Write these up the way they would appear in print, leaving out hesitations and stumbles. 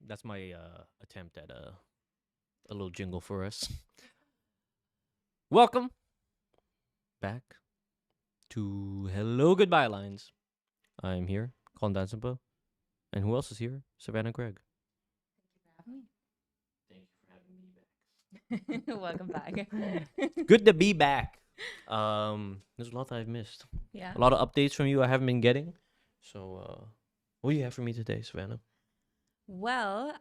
That's my attempt at a little jingle for us. Welcome back to Hello Goodbye Lines. I'm here, Colin Dansimba. And who else is here? Savanna Craig. Thank you for having me back. Welcome back. Good to be back. There's a lot that I've missed. Yeah. A lot of updates from you I haven't been getting. So, what do you have for me today, Savannah? Well,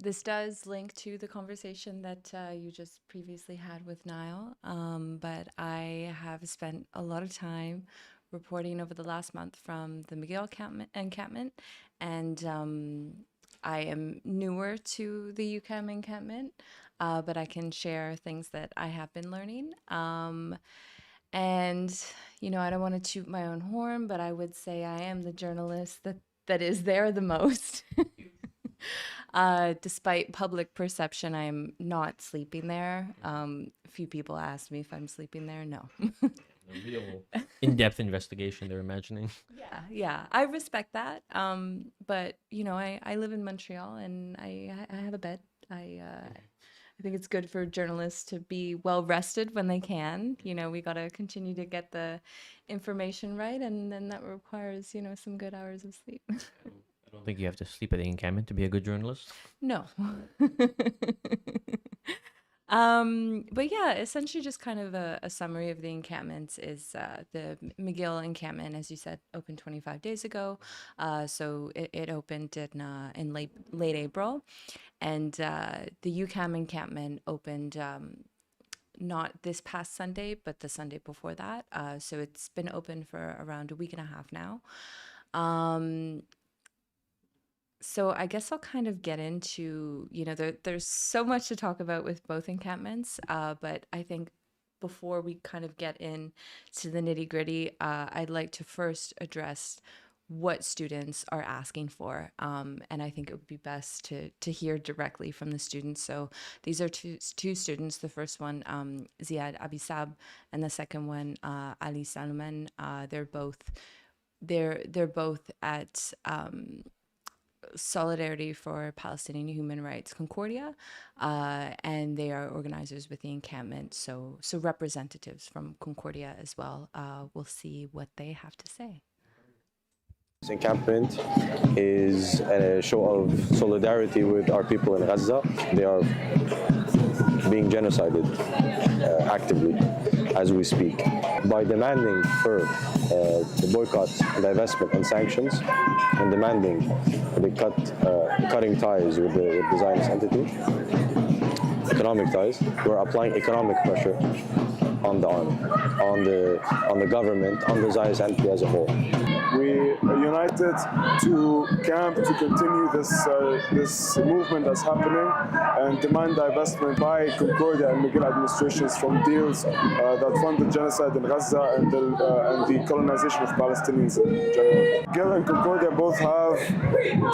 this does link to the conversation that you just previously had with Niall. But I have spent a lot of time reporting over the last month from the McGill encampment, and I am newer to the UCAM encampment, but I can share things that I have been learning. And I don't want to toot my own horn, but I would say I am the journalist that is there the most. Despite public perception, I'm not sleeping there. A few people asked me if I'm sleeping there. No. A real in-depth investigation they're imagining. Yeah, I respect that. But I live in Montreal and I have a bed. I think it's good for journalists to be well rested when they can. We got to continue to get the information right, and then that requires, some good hours of sleep. I don't think you have to sleep at the encampment to be a good journalist. No. But yeah, essentially just kind of a summary of the encampments is the McGill encampment, as you said, opened 25 days ago. So it opened in late April. And the UCAM encampment opened not this past Sunday, but the Sunday before that. So it's been open for around a week and a half now. So I guess I'll kind of get into, there's so much to talk about with both encampments, but I think before we kind of get into the nitty gritty, I'd like to first address what students are asking for. And I think it would be best to hear directly from the students. So these are two students. The first one, Ziad Abisab, and the second one, Ali Salman. They're both at Solidarity for Palestinian Human Rights Concordia, and they are organizers with the encampment. So representatives from Concordia as well. We'll see what they have to say. This encampment is a show of solidarity with our people in Gaza. They are being genocided actively as we speak. By demanding for the boycott, divestment, and sanctions, and demanding the cutting ties with the Zionist entity, economic ties, we're applying economic pressure on the army, on the government, on the Zionist entity as a whole. We are united to camp to continue this movement that's happening and demand divestment by Concordia and McGill administrations from deals that fund the genocide in Gaza and the colonization of Palestinians in general. McGill and Concordia both have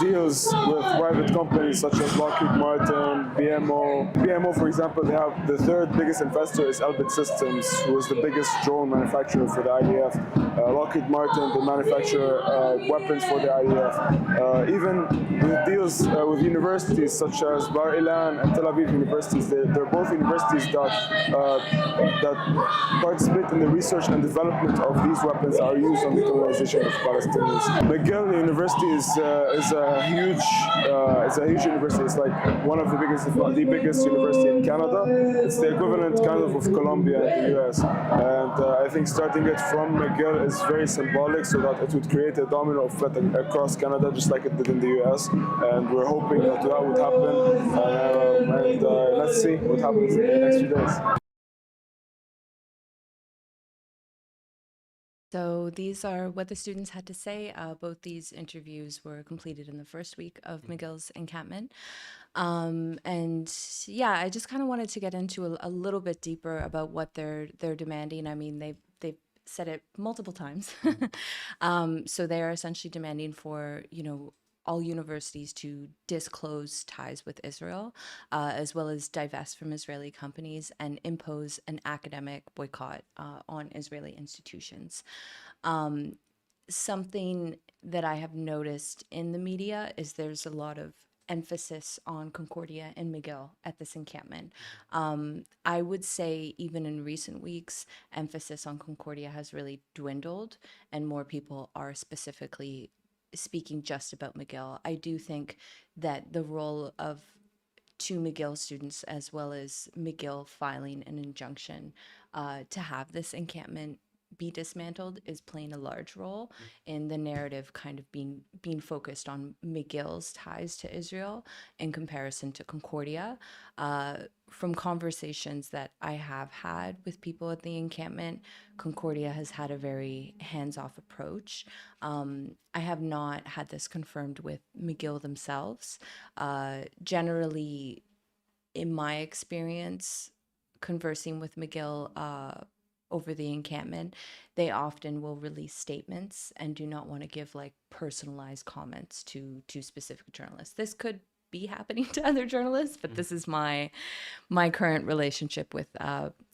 deals with private companies such as Lockheed Martin, BMO. BMO, for example, they have the third biggest investor is Elbit Systems, who is the biggest drone manufacturer for the IDF. Lockheed Martin, they manufacture weapons for the IDF. Even with deals with universities such as Bar Ilan and Tel Aviv universities, they're both universities that participate in the research and development of these weapons that are used on the colonization of Palestinians. McGill University is a huge university. It's like one of the biggest, if not the biggest university in Canada. It's the equivalent kind of Columbia in the US. And I think starting it from McGill is very symbolic, so that it would create a domino effect across Canada, just like it did in the US. And we're hoping that would happen. And let's see what happens in the next few days. So these are what the students had to say. Both these interviews were completed in the first week of McGill's encampment. And yeah, I just kind of wanted to get into a little bit deeper about what they're demanding. I mean, they've said it multiple times. So they're essentially demanding for, all universities to disclose ties with Israel, as well as divest from Israeli companies and impose an academic boycott on Israeli institutions. something that I have noticed in the media is there's a lot of emphasis on Concordia and McGill at this encampment. I would say even in recent weeks, emphasis on Concordia has really dwindled, and more people are specifically speaking just about McGill. I do think that the role of two McGill students, as well as McGill filing an injunction to have this encampment be dismantled, is playing a large role in the narrative kind of being focused on McGill's ties to Israel in comparison to Concordia. From conversations that I have had with people at the encampment, Concordia has had a very hands-off approach. I have not had this confirmed with McGill themselves. Generally, in my experience, conversing with McGill over the encampment, they often will release statements and do not want to give like personalized comments to specific journalists. This could be happening to other journalists, but this is my current relationship with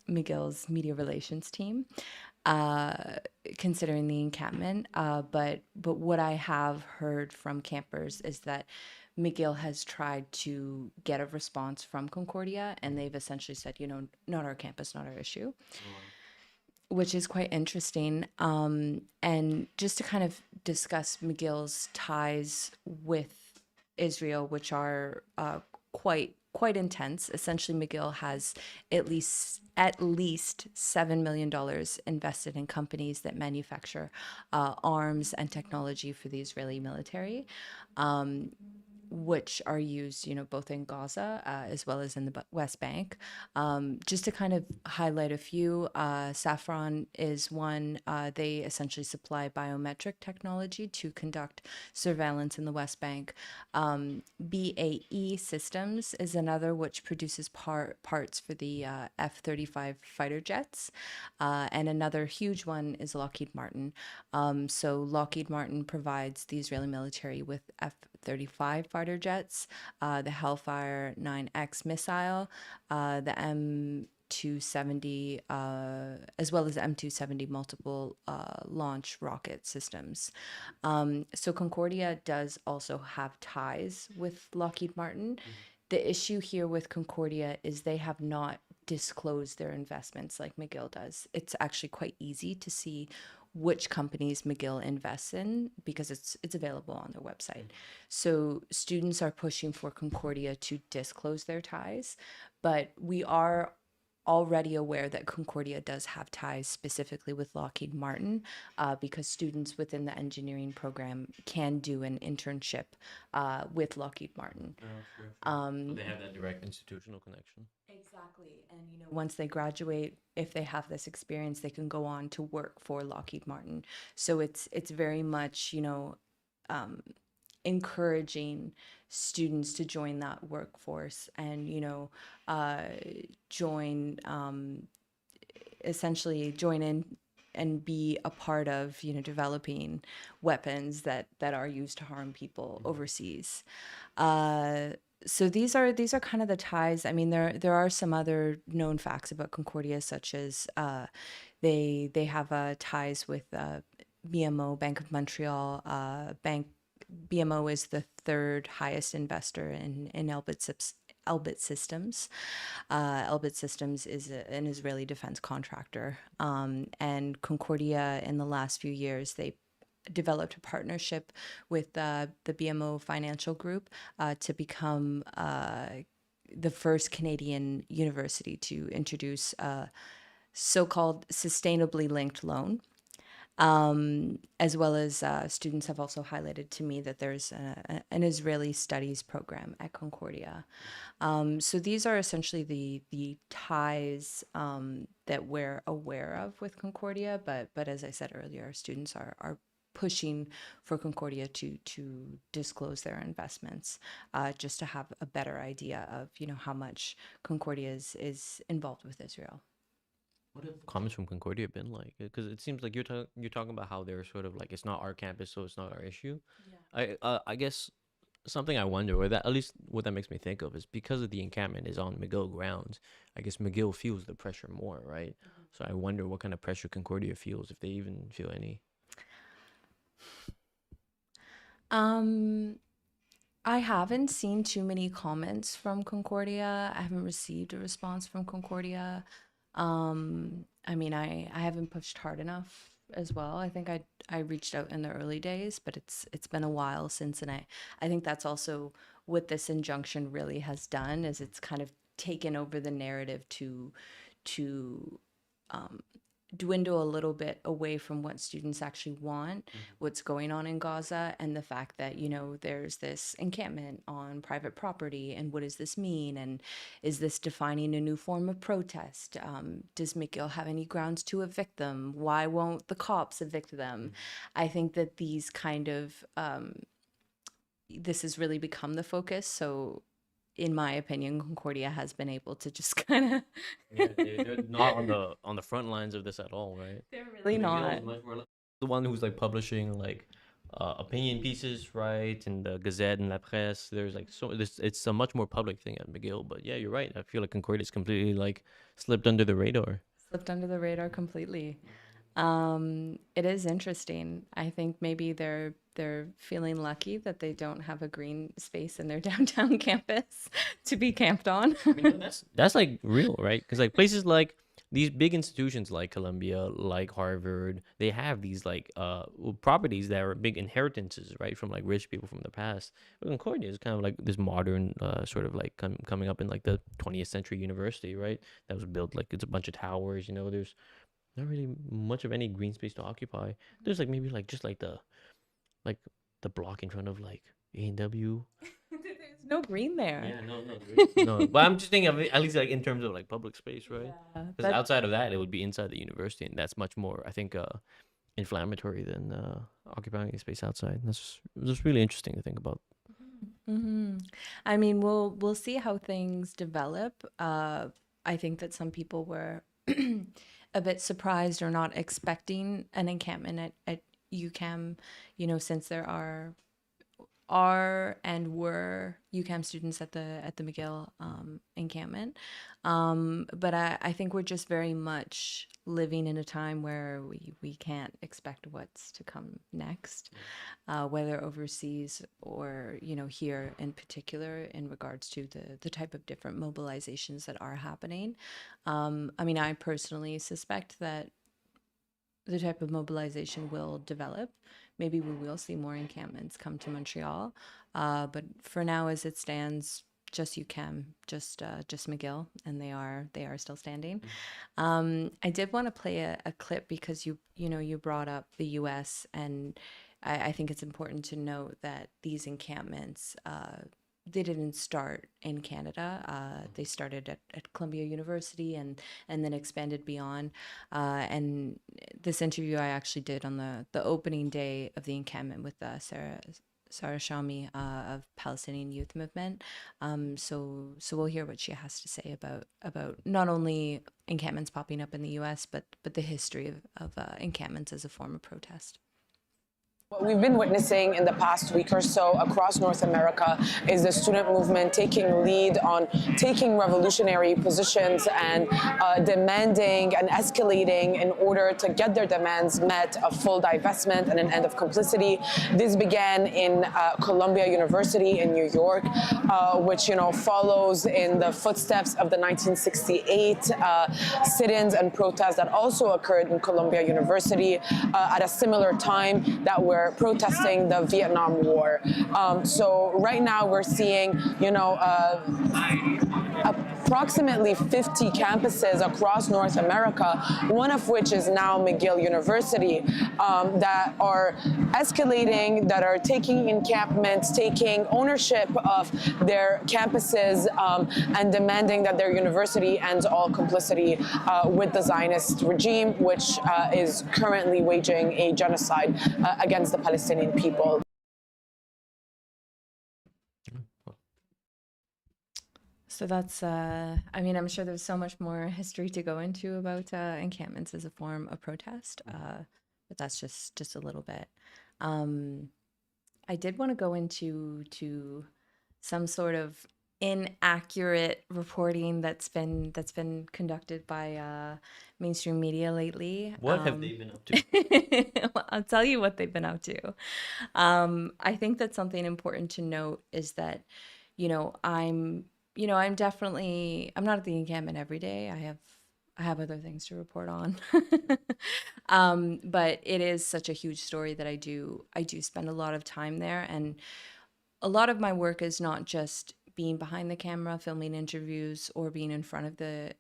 McGill's media relations team, uh, considering the encampment. But what I have heard from campers is that McGill has tried to get a response from Concordia, and they've essentially said, not our campus, not our issue, which is quite interesting. And just to kind of discuss McGill's ties with Israel, which are quite intense. Essentially, McGill has at least $7 million invested in companies that manufacture arms and technology for the Israeli military, which are used, both in Gaza as well as in the West Bank. Just to kind of highlight a few, Saffron is one. They essentially supply biometric technology to conduct surveillance in the West Bank. BAE Systems is another, which produces parts for the F-35 fighter jets. And another huge one is Lockheed Martin. So Lockheed Martin provides the Israeli military with F-35 fighter jets, the Hellfire 9X missile, the M270, as well as the M270 multiple launch rocket systems. So Concordia does also have ties with Lockheed Martin. The issue here with Concordia is they have not disclosed their investments like McGill does. It's actually quite easy to see which companies McGill invests in because it's available on their website. So students are pushing for Concordia to disclose their ties, but we are already aware that Concordia does have ties specifically with Lockheed Martin because students within the engineering program can do an internship with Lockheed Martin. So they have that direct institutional connection. Exactly. And once they graduate, if they have this experience, they can go on to work for Lockheed Martin. So it's very much, encouraging students to join that workforce and, join, essentially join in and be a part of, developing weapons that are used to harm people overseas. So these are kind of the ties. I mean, there are some other known facts about Concordia, such as they have ties with BMO, Bank of Montreal. BMO is the third highest investor in Elbit Systems. Elbit Systems is an Israeli defense contractor, and Concordia in the last few years they developed a partnership with the BMO Financial Group to become the first Canadian university to introduce a so-called sustainably linked loan. As well as students have also highlighted to me that there's an Israeli studies program at Concordia. So these are essentially the ties that we're aware of with Concordia, but as I said earlier, students are pushing for Concordia to disclose their investments, just to have a better idea of how much Concordia is involved with Israel. What have comments from Concordia been like? Because it seems like you're talking about how they're sort of like it's not our campus, so it's not our issue. Yeah. I guess something I wonder, or that at least what that makes me think of, is because of the encampment is on McGill grounds. I guess McGill feels the pressure more, right? So I wonder what kind of pressure Concordia feels, if they even feel any. Um, I haven't seen too many comments from Concordia. I haven't received a response from Concordia. I mean, I haven't pushed hard enough as well. I think I reached out in the early days, but it's been a while since, and I think that's also what this injunction really has done is it's kind of taken over the narrative to dwindle a little bit away from what students actually want, what's going on in Gaza, and the fact that, you know, there's this encampment on private property, and what does this mean? And is this defining a new form of protest? Does McGill have any grounds to evict them? Why won't the cops evict them? I think that these kind of, this has really become the focus. So in my opinion, Concordia has been able to just kind of Yeah, they're not on the front lines of this at all, right? they're really not. The one who's like publishing like opinion pieces, right? In the Gazette and La Presse. There's like it's a much more public thing at McGill. But yeah, you're right. I feel like Concordia's completely like slipped under the radar. Slipped under the radar completely. It is interesting. I think maybe they're feeling lucky that they don't have a green space in their downtown campus to be camped on. I mean, that's like real, right? Because like places like these big institutions like Columbia, like Harvard, they have these like properties that are big inheritances, right, from like rich people from the past. But Concordia is kind of like this modern sort of like coming up in like the 20th century university, right? That was built like it's a bunch of towers, you know. There's not really much of any green space to occupy. There's like maybe like just like the block in front of like A&W. There's no green there. Yeah, no. But I'm just thinking of it, at least like in terms of like public space, right? Yeah, Because outside of that, it would be inside the university, and that's much more, I think, inflammatory than occupying a space outside. That's just really interesting to think about. I mean, we'll see how things develop. I think that some people were a bit surprised or not expecting an encampment at UCAM, you know, since there are and were UCAM students at the McGill encampment. But I think we're just very much living in a time where we can't expect what's to come next, whether overseas or, you know, here in particular in regards to the type of different mobilizations that are happening. I mean, I personally suspect that the type of mobilization will develop. Maybe we will see more encampments come to Montreal. But for now, as it stands, just UCAM, just McGill, and they are still standing. I did want to play a clip because you brought up the U.S. and I think it's important to note that these encampments they didn't start in Canada. They started at Columbia University and then expanded beyond. And this interview I actually did on the opening day of the encampment with Sarah Shami of Palestinian Youth Movement. So we'll hear what she has to say about not only encampments popping up in the U.S. but the history of encampments as a form of protest. What we've been witnessing in the past week or so across North America is the student movement taking lead on taking revolutionary positions and demanding and escalating in order to get their demands met of full divestment and an end of complicity. This began in Columbia University in New York, which follows in the footsteps of the 1968 sit-ins and protests that also occurred in Columbia University at a similar time that were protesting the Vietnam War. So right now we're seeing, approximately 50 campuses across North America, one of which is now McGill University, that are escalating, that are taking encampments, taking ownership of their campuses, and demanding that their university ends all complicity with the Zionist regime, which is currently waging a genocide against the Palestinian people. So that's, I mean, I'm sure there's so much more history to go into about encampments as a form of protest, but that's just a little bit. I did want to go into some sort of inaccurate reporting that's been conducted by mainstream media lately. What have they been up to? I'll tell you what they've been up to. I think that something important to note is that, you know, I'm, I'm definitely, I'm not at the encampment every day. I have other things to report on. But it is such a huge story that I do spend a lot of time there, and a lot of my work is not just being behind the camera filming interviews or being in front of the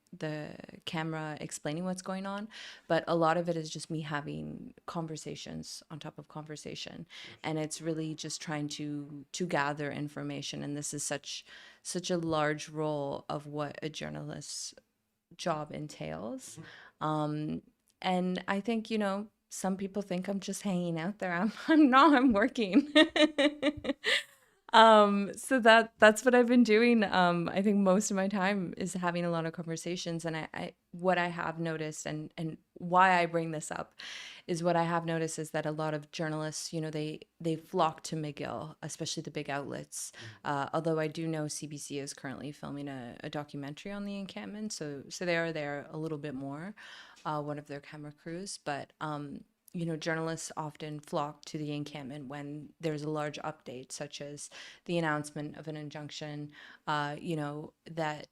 camera explaining what's going on, but a lot of it is just me having conversations on top of conversation, and it's really just trying to gather information. And this is such a large role of what a journalist's job entails. And I think, some people think I'm just hanging out there. I'm not, I'm working. So that's what I've been doing. I think most of my time is having a lot of conversations, and I what I have noticed, and why I bring this up is what I have noticed is that a lot of journalists, they flock to McGill, especially the big outlets. Although I do know CBC is currently filming a documentary on the encampment, so they are there a little bit more, one of their camera crews, but journalists often flock to the encampment when there's a large update, such as the announcement of an injunction, that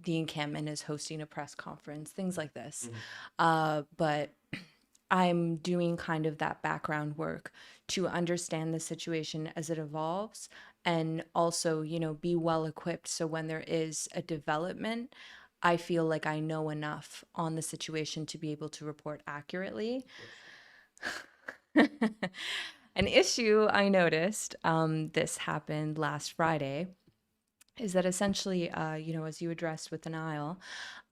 the encampment is hosting a press conference, things like this. But I'm doing kind of that background work to understand the situation as it evolves, and also, be well equipped. So when there is a development, I feel like I know enough on the situation to be able to report accurately. An issue I noticed, this happened last Friday, is that essentially, as you addressed with the Nile,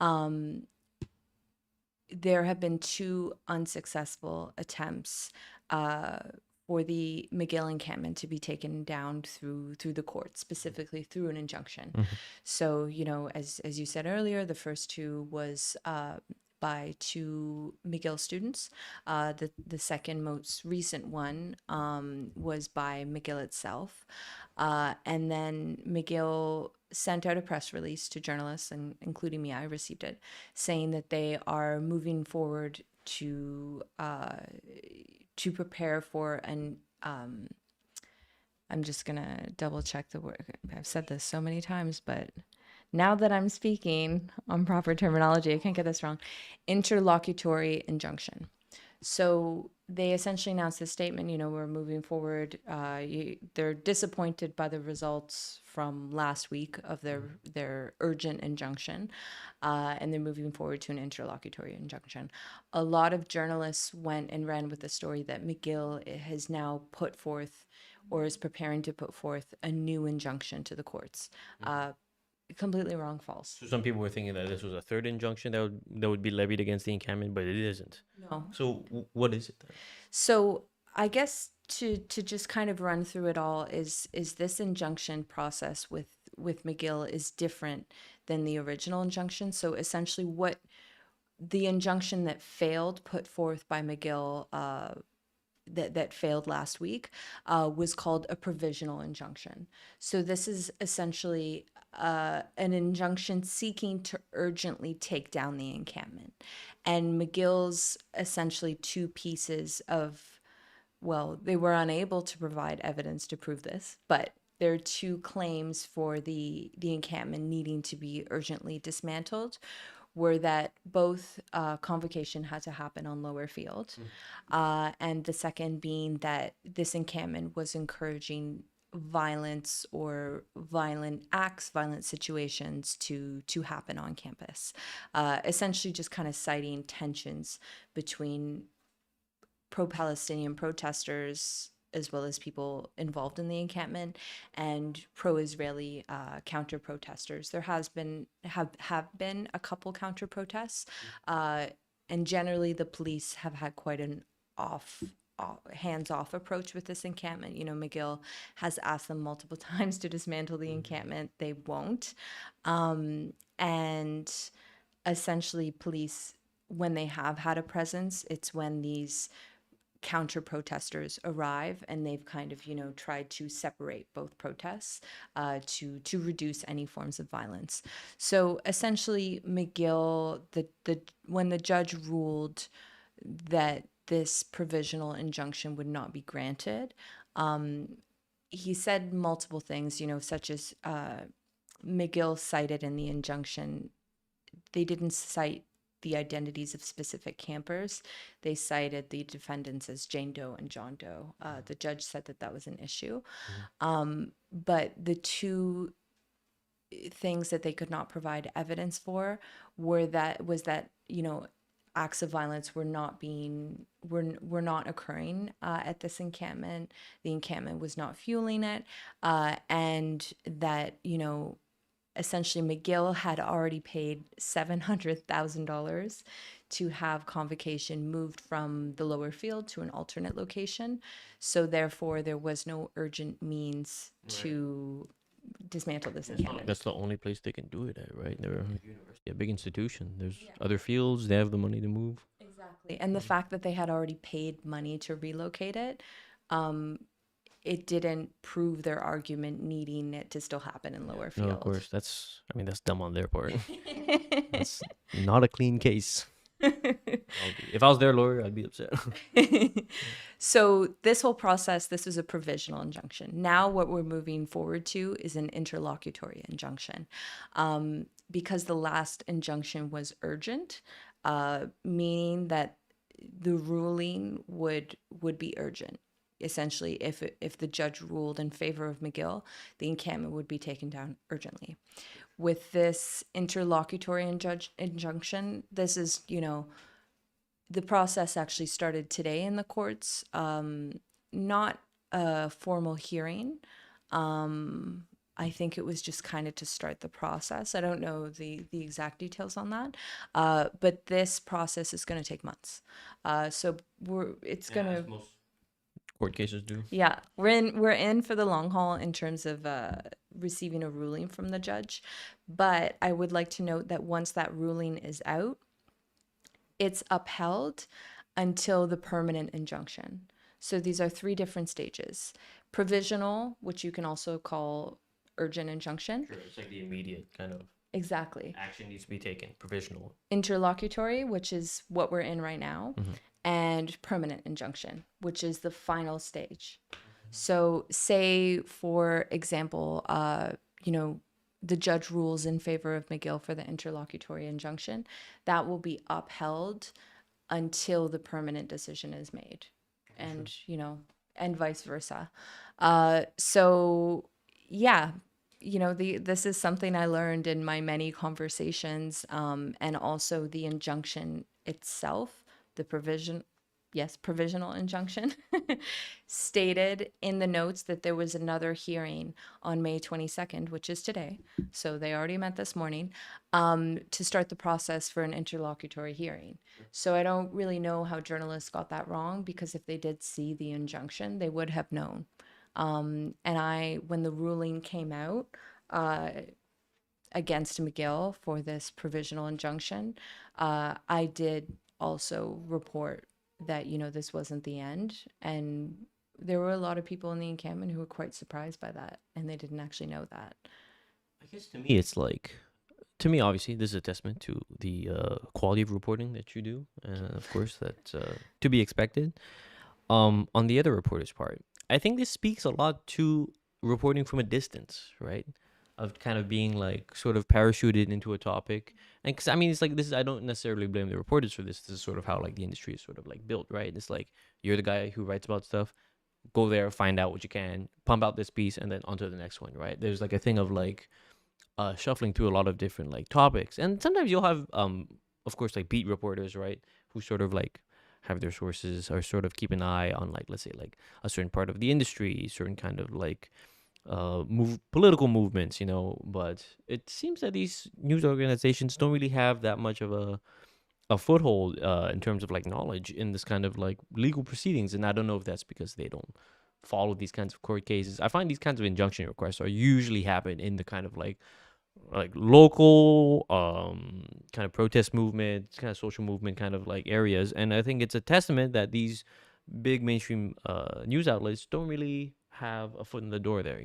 um, there have been two unsuccessful attempts uh, for the McGill encampment to be taken down through the court, specifically through an injunction. So, as you said earlier, the first two was by two McGill students. The second most recent one was by McGill itself. And then McGill sent out a press release to journalists, and including me, I received it, saying that they are moving forward to prepare for an I'm just gonna double check the word. I've said this so many times, but now that I'm speaking on proper terminology, I can't get this wrong. Interlocutory injunction. So they essentially announced this statement, we're moving forward. They're disappointed by the results from last week of their urgent injunction, and they're moving forward to an interlocutory injunction. A lot of journalists went and ran with the story that McGill has now put forth, or is preparing to put forth, a new injunction to the courts. Completely wrong, false. So some people were thinking that this was a third injunction that would be levied against the encampment, but it isn't. No. So what is it then? So I guess to just kind of run through it all, is this injunction process with McGill is different than the original injunction. So essentially, what the injunction that failed, put forth by McGill, that failed last week, was called a provisional injunction. So this is essentially an injunction seeking to urgently take down the encampment. And McGill's essentially two pieces of, well, they were unable to provide evidence to prove this, but there are two claims for the encampment needing to be urgently dismantled, were that both convocation had to happen on lower field, and the second being that this encampment was encouraging violence or violent acts, violent situations to happen on campus. Essentially just kind of citing tensions between pro-Palestinian protesters, as well as people involved in the encampment, and pro-Israeli counter-protesters. There have been a couple counter-protests, and generally the police have had quite an hands-off approach with this encampment. McGill has asked them multiple times to dismantle the encampment. They won't. And essentially police, when they have had a presence, it's when these counter protesters arrive, and they've kind of tried to separate both protests, to reduce any forms of violence. So essentially McGill, the when the judge ruled that this provisional injunction would not be granted. He said multiple things, such as McGill cited in the injunction. They didn't cite the identities of specific campers. They cited the defendants as Jane Doe and John Doe. The judge said that was an issue. But the two things that they could not provide evidence for was that acts of violence were not occurring at this encampment. The encampment was not fueling it, and that essentially McGill had already paid $700,000 to have convocation moved from the lower field to an alternate location. So therefore, there was no urgent means to dismantle this encampment. That's the only place they can do it at, right? They're a big institution. There's other fields. They have the money to move. Exactly. And the fact that they had already paid money to relocate it, it didn't prove their argument needing it to still happen in lower field. No, of course. That's dumb on their part. That's not a clean case. If I was their lawyer, I'd be upset. So this whole process, this was a provisional injunction. Now what we're moving forward to is an interlocutory injunction. Because the last injunction was urgent, meaning that the ruling would be urgent. Essentially, if the judge ruled in favor of McGill, the encampment would be taken down urgently. With this interlocutory injunction, this is, the process actually started today in the courts. Not a formal hearing. I think it was just kind of to start the process. I don't know the exact details on that, but this process is going to take months. So it's going to. Court cases do. Yeah, we're in for the long haul in terms of receiving a ruling from the judge. But I would like to note that once that ruling is out, it's upheld until the permanent injunction. So these are 3 different stages. Provisional, which you can also call urgent injunction. Sure, it's like the immediate kind of Exactly. action needs to be taken. Provisional. Interlocutory, which is what we're in right now. And permanent injunction, which is the final stage. So say, for example, the judge rules in favor of McGill for the interlocutory injunction. That will be upheld until the permanent decision is made. And, and vice versa. So, yeah, this is something I learned in my many conversations, and also the injunction itself. The provisional injunction stated in the notes that there was another hearing on May 22nd, which is today. So they already met this morning, to start the process for an interlocutory hearing. So I don't really know how journalists got that wrong, because if they did see the injunction, they would have known. And when the ruling came out, against McGill for this provisional injunction, I did also report that this wasn't the end, and there were a lot of people in the encampment who were quite surprised by that, and they didn't actually know that. I guess to me it's like, obviously this is a testament to the quality of reporting that you do, and of course that's to be expected. On the other reporter's part, I think this speaks a lot to reporting from a distance, right? Of kind of being like sort of parachuted into a topic. And because it's like, this is, I don't necessarily blame the reporters for this. This is sort of how like the industry is sort of like built, right? It's like, you're the guy who writes about stuff, go there, find out what you can, pump out this piece, and then onto the next one, right? There's like a thing of like shuffling through a lot of different like topics. And sometimes you'll have of course like beat reporters, right, who sort of like have their sources or sort of keep an eye on like, let's say like a certain part of the industry, certain kind of like political movements, but it seems that these news organizations don't really have that much of a foothold in terms of like knowledge in this kind of like legal proceedings. And I don't know if that's because they don't follow these kinds of court cases. I find these kinds of injunction requests are usually happen in the kind of like local kind of protest movement, kind of social movement kind of like areas. And I think it's a testament that these big mainstream news outlets don't really have a foot in the door there,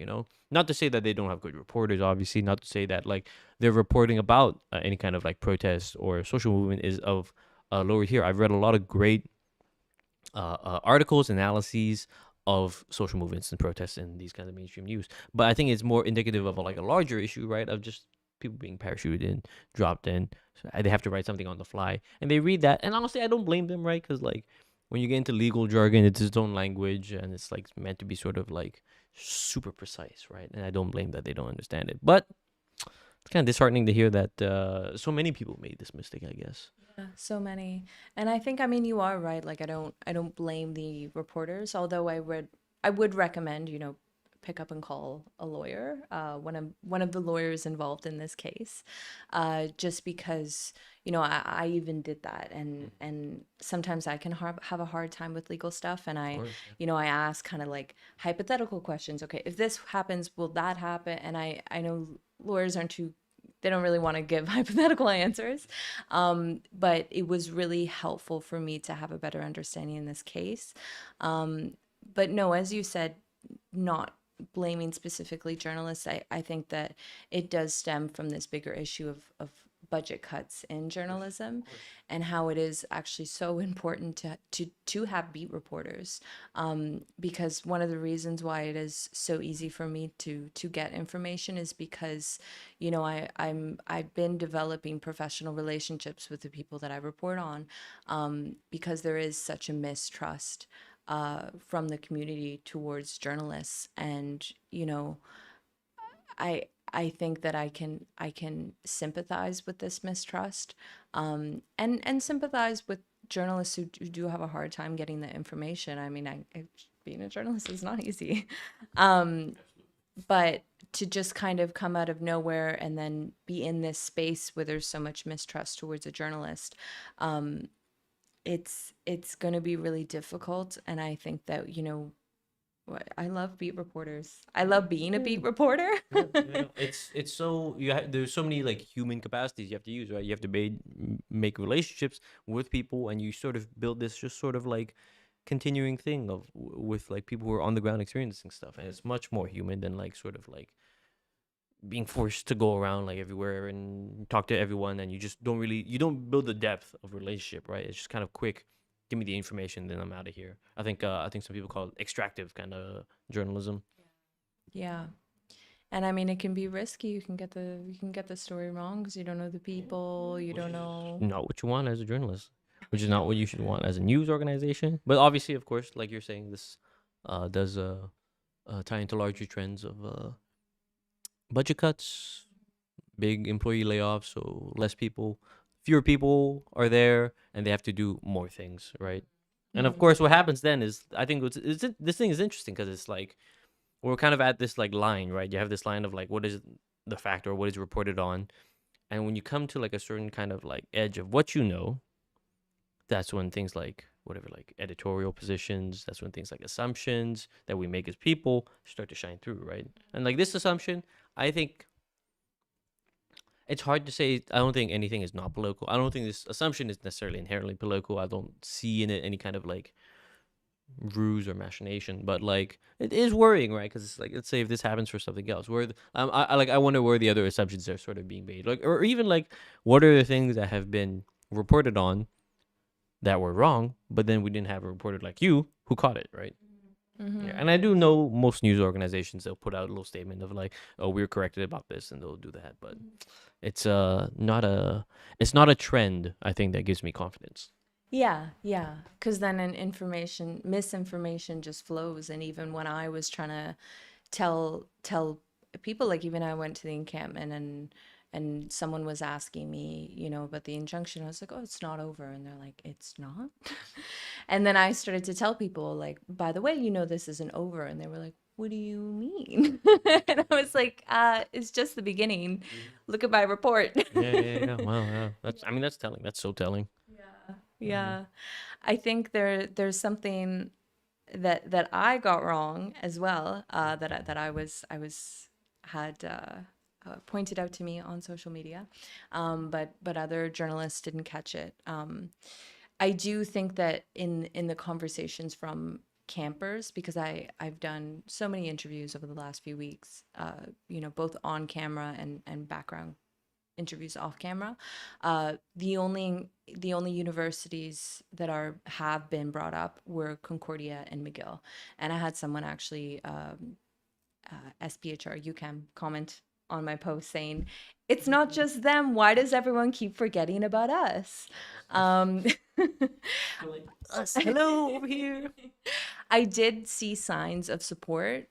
not to say that they don't have good reporters, obviously, not to say that like their reporting about any kind of like protest or social movement is of lower tier. I've read a lot of great articles, analyses of social movements and protests in these kinds of mainstream news. But I think it's more indicative of like a larger issue, right? Of just people being parachuted in, dropped in. So they have to write something on the fly, and they read that. And honestly, I don't blame them, right? Because like when you get into legal jargon, it's its own language, and it's like meant to be sort of like super precise, right? And I don't blame that they don't understand it. But it's kind of disheartening to hear that so many people made this mistake, I guess. Yeah, so many. And I think, I mean, you are right. Like, I don't blame the reporters, although I would recommend, pick up and call a lawyer, one of the lawyers involved in this case, just because, I even did that, and sometimes I can have a hard time with legal stuff, and Of course, I ask kind of like hypothetical questions. Okay, if this happens, will that happen? And I know lawyers aren't too, they don't really want to give hypothetical answers. But it was really helpful for me to have a better understanding in this case. But no, as you said, not blaming specifically journalists, I think that it does stem from this bigger issue of budget cuts in journalism, and how it is actually so important to have beat reporters, because one of the reasons why it is so easy for me to get information is because I've been developing professional relationships with the people that I report on, because there is such a mistrust from the community towards journalists. And I think that I can sympathize with this mistrust, and sympathize with journalists who do have a hard time getting the information. I mean, being a journalist is not easy. um, but to just kind of come out of nowhere and then be in this space where there's so much mistrust towards a journalist, um, it's going to be really difficult. And I think that, I love beat reporters. I love being a beat reporter. Yeah. It's so there's so many like human capacities you have to use, right? You have to make relationships with people, and you sort of build this just sort of like continuing thing with like people who are on the ground experiencing stuff, and it's much more human than like sort of like being forced to go around like everywhere and talk to everyone, and you don't build the depth of relationship, right? It's just kind of quick. Give me the information, then I'm out of here. I think some people call it extractive kind of journalism. Yeah. And I mean, it can be risky. You can get the story wrong because you don't know the people, you don't know. Not what you want as a journalist, which is not what you should want as a news organization. But obviously, of course, like you're saying, this does tie into larger trends of budget cuts, big employee layoffs, so fewer people are there, and they have to do more things, right? And of course, what happens then is, I think this thing is interesting because it's like we're kind of at this like line, right? You have this line of like what is the fact or what is reported on, and when you come to like a certain kind of like edge of what you know, that's when things like whatever, like editorial positions, that's when things like assumptions that we make as people start to shine through, right? And like this assumption, I think it's hard to say. I don't think anything is not political. I don't think this assumption is necessarily inherently political. I don't see in it any kind of like ruse or machination, but like it is worrying, right? Because it's like, let's say if this happens for something else, I wonder where the other assumptions are sort of being made, like, or even like what are the things that have been reported on that were wrong, but then we didn't have a reporter like you who caught it, right? Yeah, and I do know most news organizations, they'll put out a little statement of like, oh, we're corrected about this, and they'll do that, but it's not a trend, I think, that gives me confidence. Yeah, yeah. Because then misinformation just flows. And even when I was trying to tell people, like even I went to the encampment, and someone was asking me, about the injunction. I was like, oh, it's not over. And they're like, it's not. And then I started to tell people, like, by the way, this isn't over. And they were like, what do you mean? And I was like, it's just the beginning. Look at my report. Yeah. Wow, yeah. That's telling. That's so telling. Yeah. I think there's something that I got wrong as well, that I was had pointed out to me on social media, but other journalists didn't catch it. I do think that in the conversations from campers, because I've done so many interviews over the last few weeks, both on camera and background interviews off camera. The only universities that have been brought up were Concordia and McGill, and I had someone actually SPHR UCAM comment on my post saying, "It's not just them. Why does everyone keep forgetting about us?" Um, Us, hello over here. I did see signs of support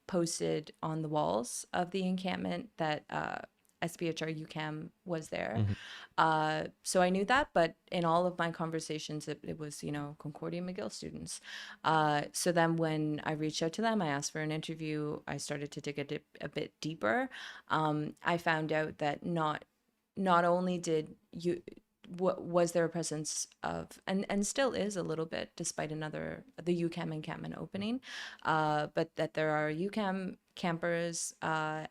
posted on the walls of the encampment that SPHR UCAM was there. So I knew that, but in all of my conversations, it was, Concordia McGill students. So then when I reached out to them, I asked for an interview. I started to dig a bit deeper. I found out that not only did was there a presence of, and still is a little bit, despite the UCAM encampment opening, but that there are UCAM campers at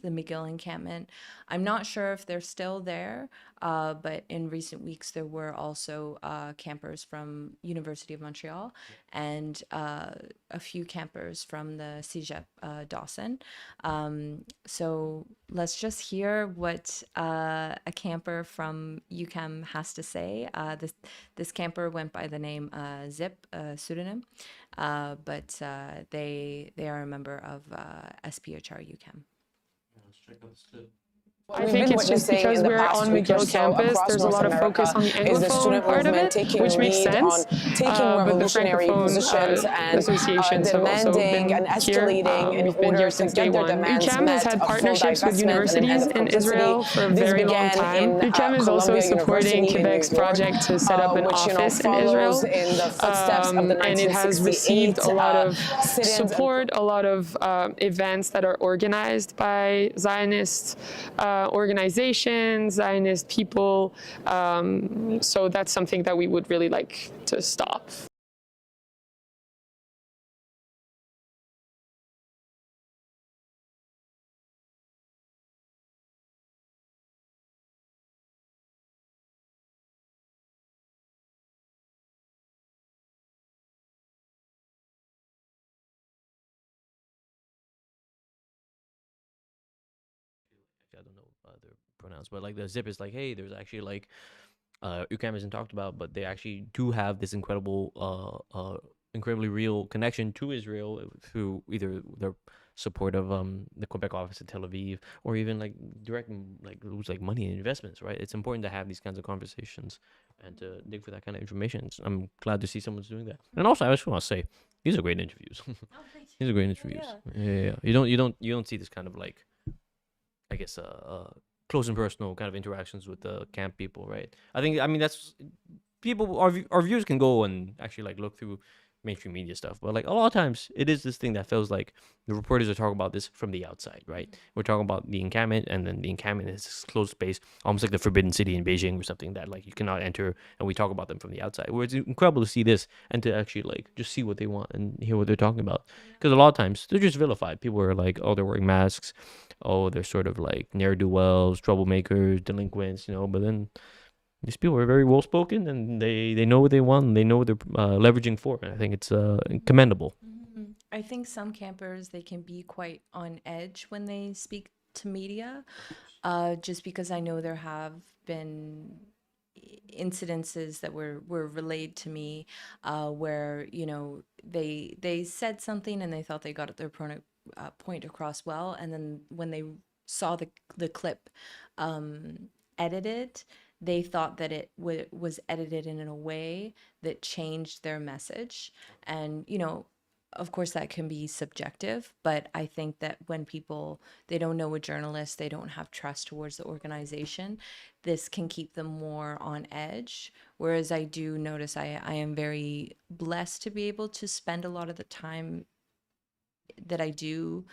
the McGill encampment. I'm not sure if they're still there, but in recent weeks there were also campers from University of Montreal and a few campers from the CEGEP Dawson. So let's just hear what a camper from UCAM has to say. This camper went by the name Zip, pseudonym, but they are a member of SPHR UCAM. Let's check out this clip. I think it's just because we're on McGill campus, there's a lot of focus on the Anglophone part of it, which makes sense. But the Francophone associations have also been here. We've been here since day one. UCAM has had partnerships with universities in Israel for a very long time. UCAM is also supporting Quebec's project to set up an office in Israel. And it has received a lot of support, a lot of events that are organized by Zionist organizations, Zionist people. So that's something that we would really like to stop. I don't know their pronouns, but like the Zip is like, hey, there's actually like UCAM isn't talked about, but they actually do have this incredibly real connection to Israel through either their support of the Quebec office in Tel Aviv, or even like direct lose like money and investments. Right? It's important to have these kinds of conversations and to dig for that kind of information. So I'm glad to see someone's doing that. And also, I just want to say these are great interviews. These are great interviews. Yeah. You don't see this kind of like, I guess, close and personal kind of interactions with the camp people, right? I mean, that's people. Our viewers can go and actually like look through mainstream media stuff, but like a lot of times it is this thing that feels like the reporters are talking about this from the outside, right? We're talking about the encampment, and then the encampment is this closed space, almost like the Forbidden City in Beijing or something that like you cannot enter, and we talk about them from the outside. Where it's incredible to see this and to actually like just see what they want and hear what they're talking about, because a lot of times they're just vilified. People are like, oh, they're wearing masks, oh, they're sort of like ne'er-do-wells, troublemakers, delinquents, but then these people are very well spoken, and they know what they want, and they know what they're leveraging for. And I think it's commendable. I think some campers, they can be quite on edge when they speak to media, just because I know there have been incidences that were relayed to me where they said something and they thought they got their point across well, and then when they saw the clip edited, they thought that it was edited in a way that changed their message. And of course that can be subjective, but I think that when people, they don't know a journalist, they don't have trust towards the organization, this can keep them more on edge. Whereas I do notice I am very blessed to be able to spend a lot of the time that I do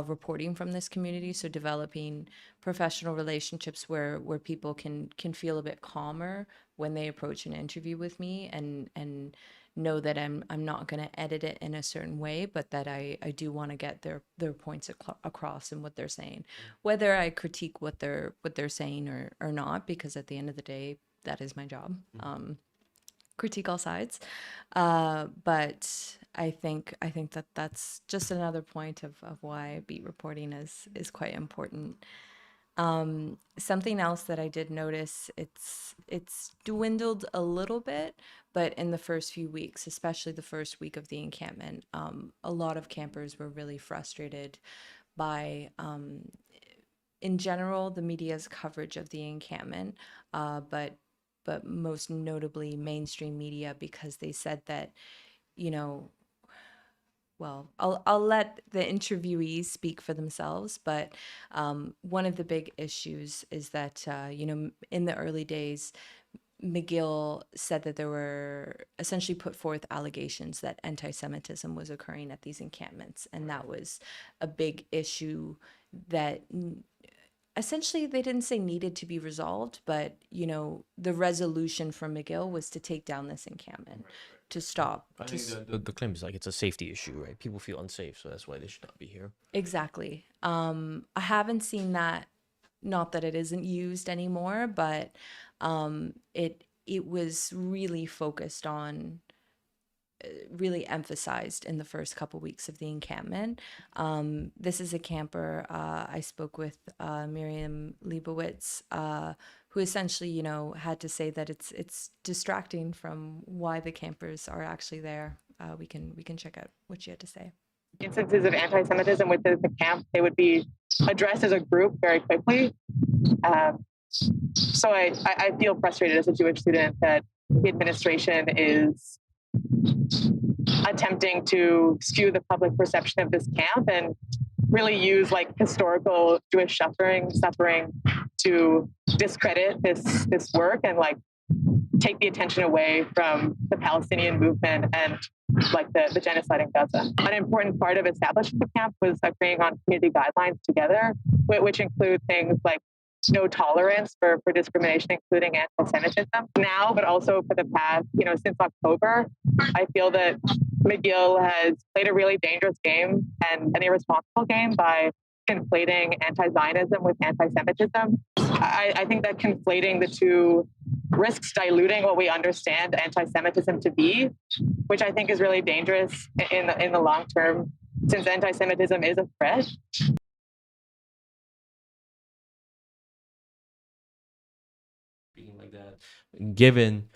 reporting from this community, so developing professional relationships where people can feel a bit calmer when they approach an interview with me, and know that I'm not going to edit it in a certain way, but that I do want to get their points across and what they're saying, whether I critique what they're saying or not, because at the end of the day, that is my job. Critique all sides, but I think that that's just another point of why beat reporting is quite important. Something else that I did notice, it's dwindled a little bit, but in the first few weeks, especially the first week of the encampment, a lot of campers were really frustrated by, in general, the media's coverage of the encampment, but most notably mainstream media, because they said that, you know, well, I'll let the interviewees speak for themselves, but one of the big issues is that in the early days, McGill said that there were essentially put forth allegations that anti-Semitism was occurring at these encampments, and that was a big issue that essentially they didn't say needed to be resolved, but the resolution from McGill was to take down this encampment, to stop. I think the claim is like it's a safety issue, right? People feel unsafe, so that's why they should not be here. Exactly. I haven't seen that, not that it isn't used anymore, but it was really focused on, really emphasized in the first couple weeks of the encampment. This is a camper. I spoke with Miriam Leibowitz, who essentially, had to say that it's distracting from why the campers are actually there. We can check out what she had to say. Instances of anti-Semitism within the camp, they would be addressed as a group very quickly. So I feel frustrated as a Jewish student that the administration is attempting to skew the public perception of this camp and really use like historical Jewish suffering to discredit this work and like take the attention away from the Palestinian movement and like the genocide in Gaza. An important part of establishing the camp was agreeing on community guidelines together, which include things like no tolerance for discrimination, including anti-Semitism. Now, but also for the past, since October, I feel that McGill has played a really dangerous game and an irresponsible game by conflating anti-Zionism with anti-Semitism. I think that conflating the two risks diluting what we understand anti-Semitism to be, which I think is really dangerous in the long term, since anti-Semitism is a threat. Being like that, given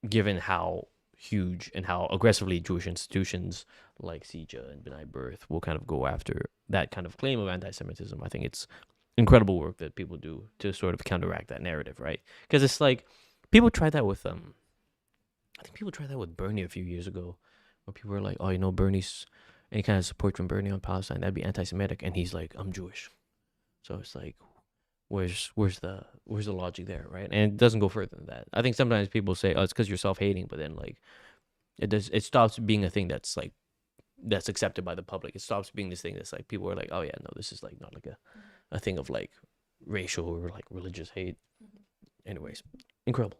given how huge and how aggressively Jewish institutions like CJA and B'nai B'rith will kind of go after that kind of claim of anti-Semitism, I think it's incredible work that people do to sort of counteract that narrative, right? Because it's like people tried that with I think people tried that with Bernie a few years ago, where people were like, oh, Bernie's any kind of support from Bernie on Palestine, that'd be anti-Semitic, and he's like, I'm Jewish, so it's like, where's the logic there, right? And it doesn't go further than that. I think sometimes people say, oh, it's because you're self-hating, but then like it stops being a thing that's like that's accepted by the public. It stops being this thing that's like people are like, oh yeah, no, this is like not like a thing of like racial or like religious hate. Anyways, incredible.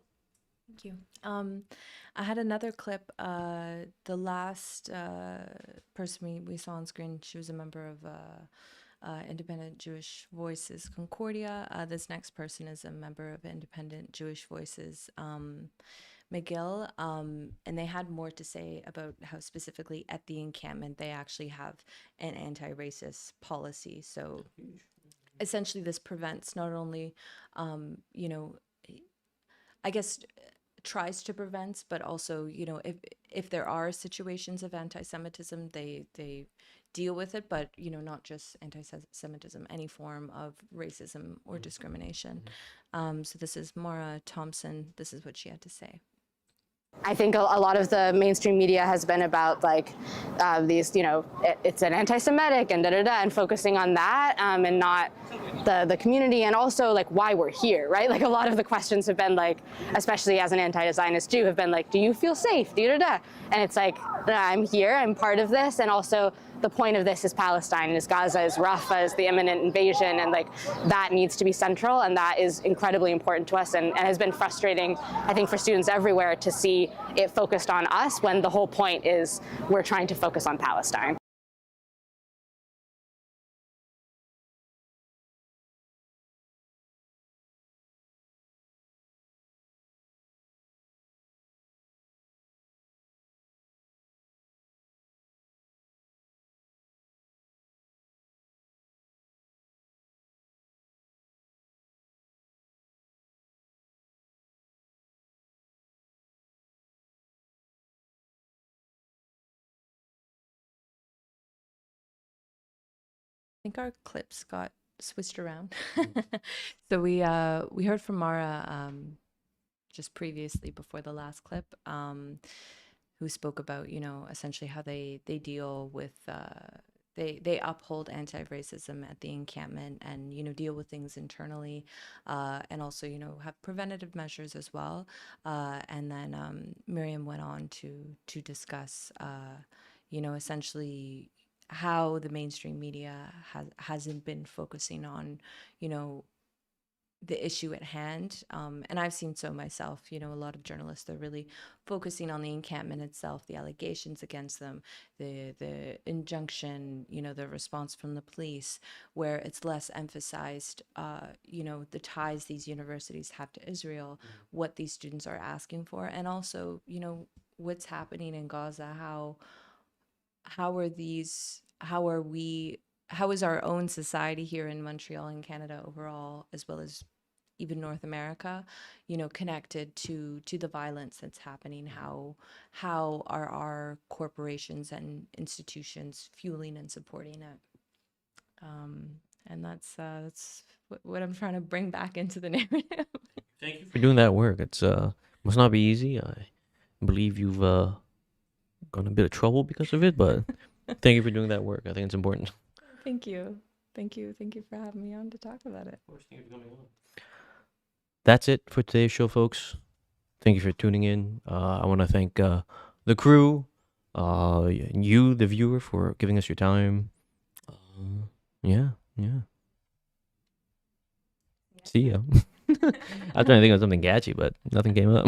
Thank you. I had another clip. The last person we saw on screen, she was a member of Independent Jewish Voices Concordia. This next person is a member of Independent Jewish Voices McGill, and they had more to say about how specifically at the encampment they actually have an anti-racist policy. So essentially this prevents not only, I guess tries to prevent, but also, if there are situations of anti-Semitism, they deal with it, but, not just anti-Semitism, any form of racism or discrimination. So this is Maura Thompson. This is what she had to say. I think a lot of the mainstream media has been about like these, it's an anti-Semitic and and focusing on that and not the community, and also like why we're here, right? Like a lot of the questions have been like, especially as an anti-Zionist Jew, have been like, do you feel safe? And it's like, I'm here, I'm part of this, and also the point of this is Palestine, is Gaza, is Rafah, is the imminent invasion, and like that needs to be central, and that is incredibly important to us, and has been frustrating, I think, for students everywhere to see it focused on us when the whole point is we're trying to focus on Palestine. think our clips got switched around. So we heard from Mara just previously before the last clip, who spoke about, you know, essentially how they deal with they uphold anti-racism at the encampment and, you know, deal with things internally, and also, you know, have preventative measures as well. And then Miriam went on to discuss, you know, essentially how the mainstream media hasn't been focusing on, you know, the issue at hand. And I've seen so myself, you know, a lot of journalists, they're really focusing on the encampment itself, the allegations against them, the injunction, you know, the response from the police, where it's less emphasized, you know, the ties these universities have to Israel, what these students are asking for, and also, you know, what's happening in Gaza, how is our own society here in Montreal and Canada overall, as well as even North America, you know, connected to the violence that's happening? How are our corporations and institutions fueling and supporting it? And that's what I'm trying to bring back into the narrative. Thank you for doing that work. It's must not be easy. I believe you've gone a bit of trouble because of it, but thank you for doing that work. I think it's important. Thank you. Thank you for having me on to talk about it. Of course, thank you for coming on. That's it for today's show, folks. Thank you for tuning in. I want to thank the crew, you, the viewer, for giving us your time. Yeah. See ya. I was trying to think of something catchy, but nothing came up.